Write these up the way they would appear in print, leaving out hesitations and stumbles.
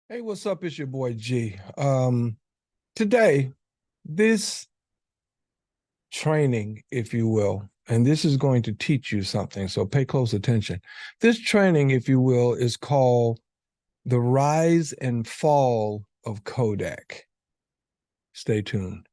Hey, what's up? It's your boy G. Today, this training, if you will, and this is going to teach you something, so pay close attention. This training, if you will, is called The Rise and Fall of Kodak. Stay tuned.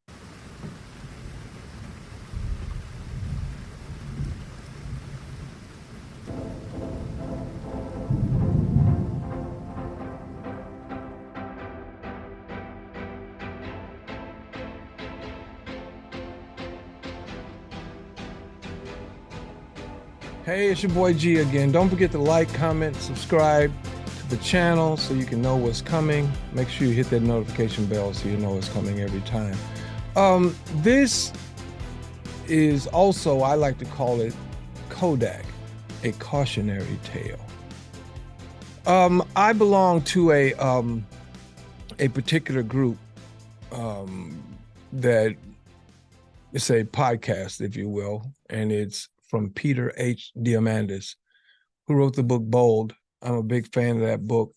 Hey, it's your boy G again. Don't forget to like, comment, subscribe to the channel so you can know what's coming. Make sure you hit that notification bell so you know it's coming every time. This is also, I like to call it Kodak, a cautionary tale. I belong to a particular group that it's a podcast, if you will, and it's from Peter H. Diamandis, who wrote the book Bold. I'm a big fan of that book,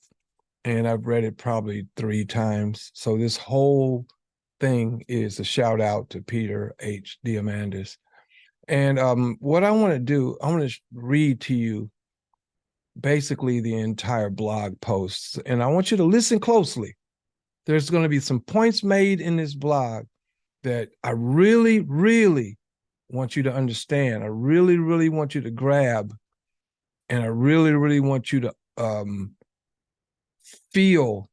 and I've read it probably 3 times. So this whole thing is a shout out to Peter H. Diamandis. And what I want to do, I want to read to you basically the entire blog post, and I want you to listen closely. There's going to be some points made in this blog that I really, really want you to understand. I really, really want you to grab, and I really, really want you to feel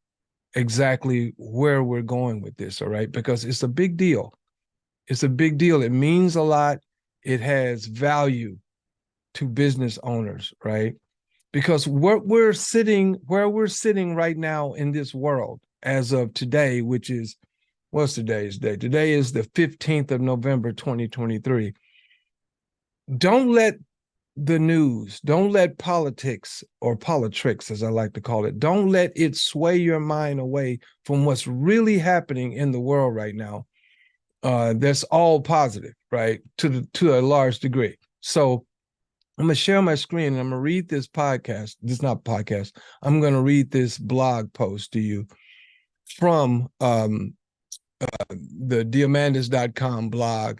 exactly where we're going with this, all right? Because it's a big deal. It's a big deal. It means a lot. It has value to business owners, right? Because where we're sitting right now in this world as of today, which is, what's today's date? Today is the 15th of November, 2023. Don't let the news, don't let politics or politricks, as I like to call it, don't let it sway your mind away from what's really happening in the world right now. That's all positive, right? To a large degree. So I'm going to share my screen and I'm going to read this podcast. This is not podcast. I'm going to read this blog post to you from the diamandis.com blog,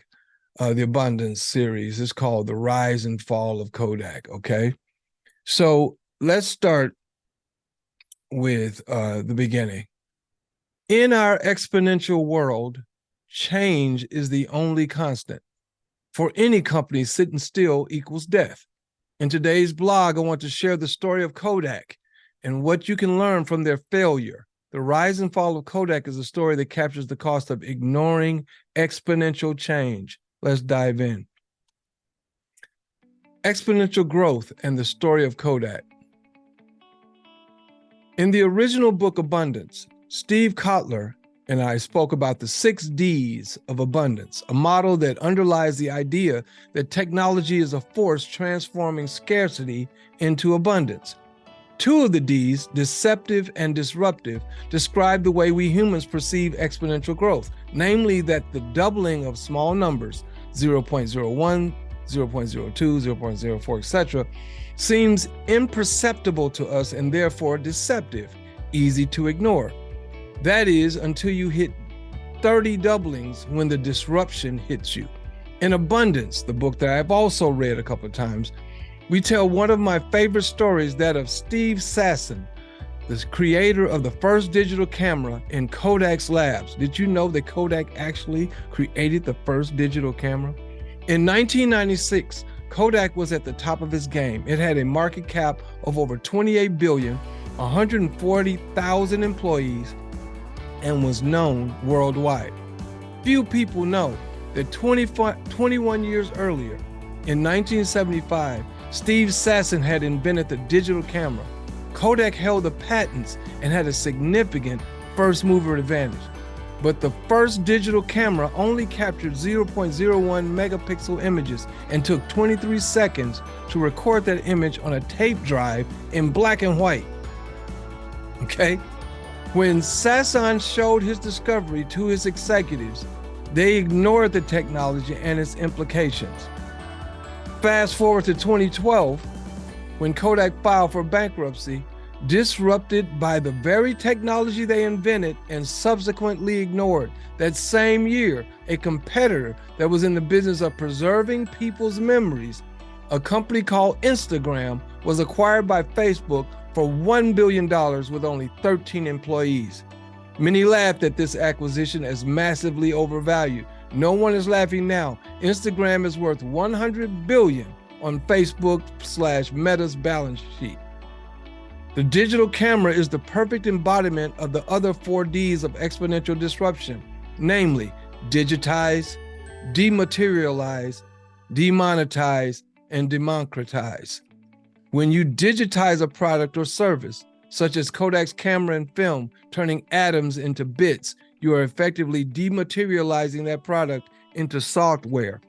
the Abundance series. It's called The Rise and Fall of Kodak, okay? So let's start with the beginning. In our exponential world, change is the only constant. For any company, sitting still equals death. In today's blog, I want to share the story of Kodak and what you can learn from their failure. The rise and fall of Kodak is a story that captures the cost of ignoring exponential change. Let's dive in. Exponential growth and the story of Kodak. In the original book Abundance, Steve Kotler and I spoke about the 6 Ds of abundance, a model that underlies the idea that technology is a force transforming scarcity into abundance. 2 of the Ds, deceptive and disruptive, describe the way we humans perceive exponential growth, namely that the doubling of small numbers, 0.01, 0.02, 0.04, etc., seems imperceptible to us and therefore deceptive, easy to ignore. That is, until you hit 30 doublings when the disruption hits you. In Abundance, the book that I've also read a couple of times, we tell one of my favorite stories, that of Steve Sasson, the creator of the first digital camera in Kodak's labs. Did you know that Kodak actually created the first digital camera? In 1996, Kodak was at the top of its game. It had a market cap of over 28 billion, 140,000 employees, and was known worldwide. Few people know that 21 years earlier, in 1975, Steve Sasson had invented the digital camera. Kodak held the patents and had a significant first mover advantage. But the first digital camera only captured 0.01 megapixel images and took 23 seconds to record that image on a tape drive in black and white. Okay? When Sasson showed his discovery to his executives, they ignored the technology and its implications. Fast forward to 2012, when Kodak filed for bankruptcy, disrupted by the very technology they invented and subsequently ignored. That same year, a competitor that was in the business of preserving people's memories, a company called Instagram, was acquired by Facebook for $1 billion with only 13 employees. Many laughed at this acquisition as massively overvalued. No one is laughing now. Instagram is worth $100 billion on Facebook/Meta's balance sheet. The digital camera is the perfect embodiment of the other 4 Ds of exponential disruption, namely digitize, dematerialize, demonetize, and democratize. When you digitize a product or service, such as Kodak's camera and film, turning atoms into bits, you are effectively dematerializing that product into software,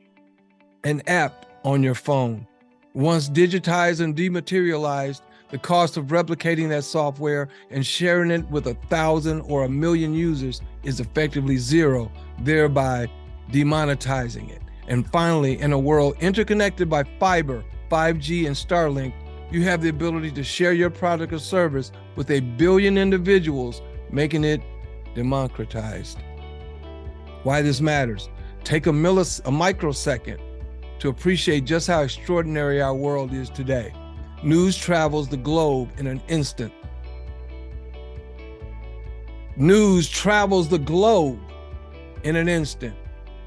an app on your phone. Once digitized and dematerialized, the cost of replicating that software and sharing it with 1,000 or 1,000,000 users is effectively zero, thereby demonetizing it. And finally, in a world interconnected by fiber, 5G, and Starlink, you have the ability to share your product or service with 1 billion individuals, making it democratized. Why this matters? Take a microsecond to appreciate just how extraordinary our world is today. News travels the globe in an instant. News travels the globe in an instant.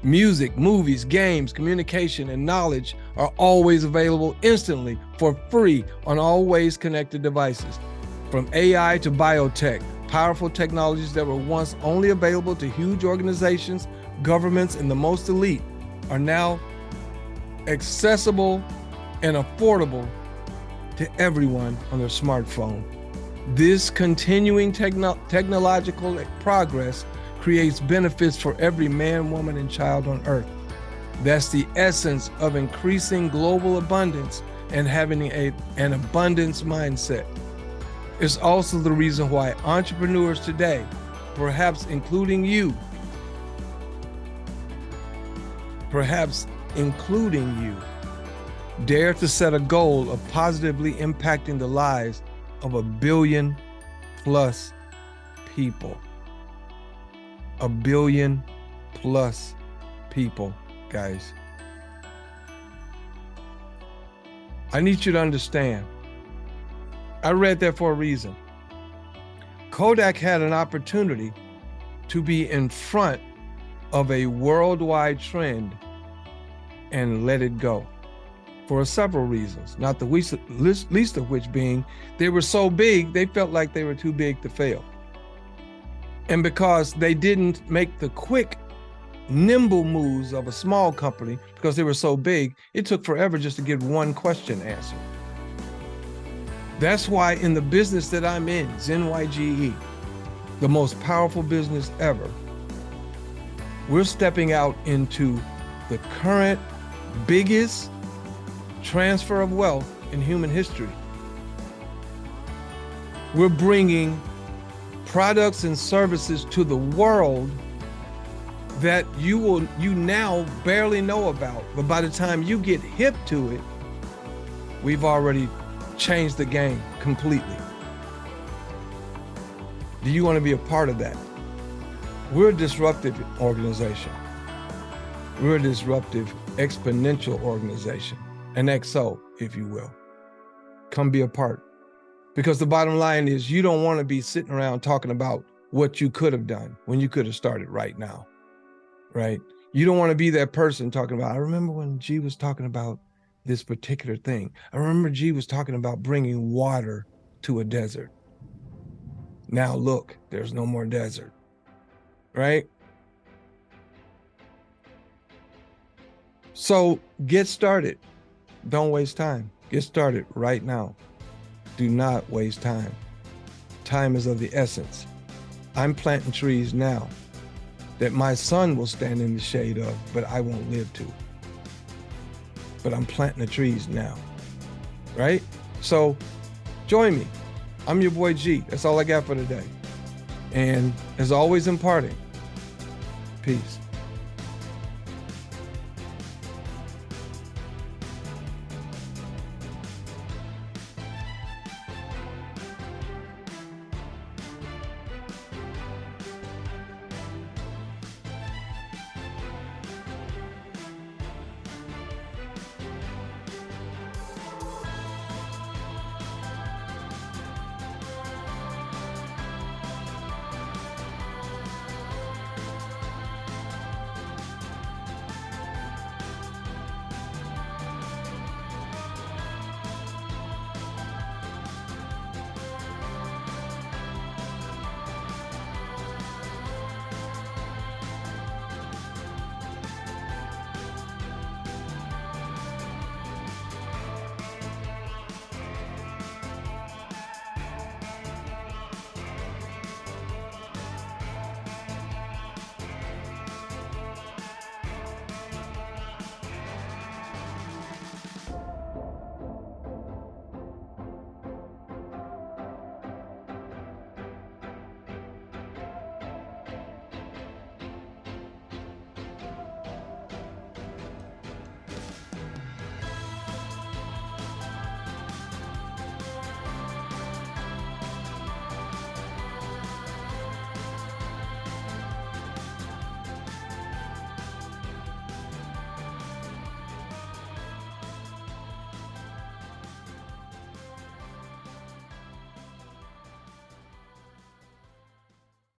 Music, movies, games, communication, and knowledge are always available instantly for free on always connected devices. From AI to biotech, powerful technologies that were once only available to huge organizations, governments, and the most elite are now accessible and affordable to everyone on their smartphone. This continuing technological progress creates benefits for every man, woman, and child on earth. That's the essence of increasing global abundance and having an abundance mindset. It's also the reason why entrepreneurs today, perhaps including you, dare to set a goal of positively impacting the lives of 1 billion+ people. 1 billion+ people, guys. I need you to understand. I read that for a reason. Kodak had an opportunity to be in front of a worldwide trend and let it go for several reasons, not the least of which being they were so big, they felt like they were too big to fail. And because they didn't make the quick, nimble moves of a small company because they were so big, it took forever just to get one question answered. That's why in the business that I'm in, ZENYGE, the most powerful business ever, we're stepping out into the current biggest transfer of wealth in human history. We're bringing products and services to the world that you now barely know about, but by the time you get hip to it, we've already changed the game completely. Do you want to be a part of that? We're a disruptive organization. We're a disruptive exponential organization, an XO, if you will. Come be a part. Because the bottom line is you don't want to be sitting around talking about what you could have done when you could have started right now, right? You don't want to be that person talking about, I remember when G was talking about this particular thing. I remember G was talking about bringing water to a desert. Now look, there's no more desert, right? So get started. Don't waste time. Get started right now. Do not waste time. Time is of the essence. I'm planting trees now that my son will stand in the shade of, but I won't live to. But I'm planting the trees now, right? So join me. I'm your boy G. That's all I got for today. And as always, imparting. Peace.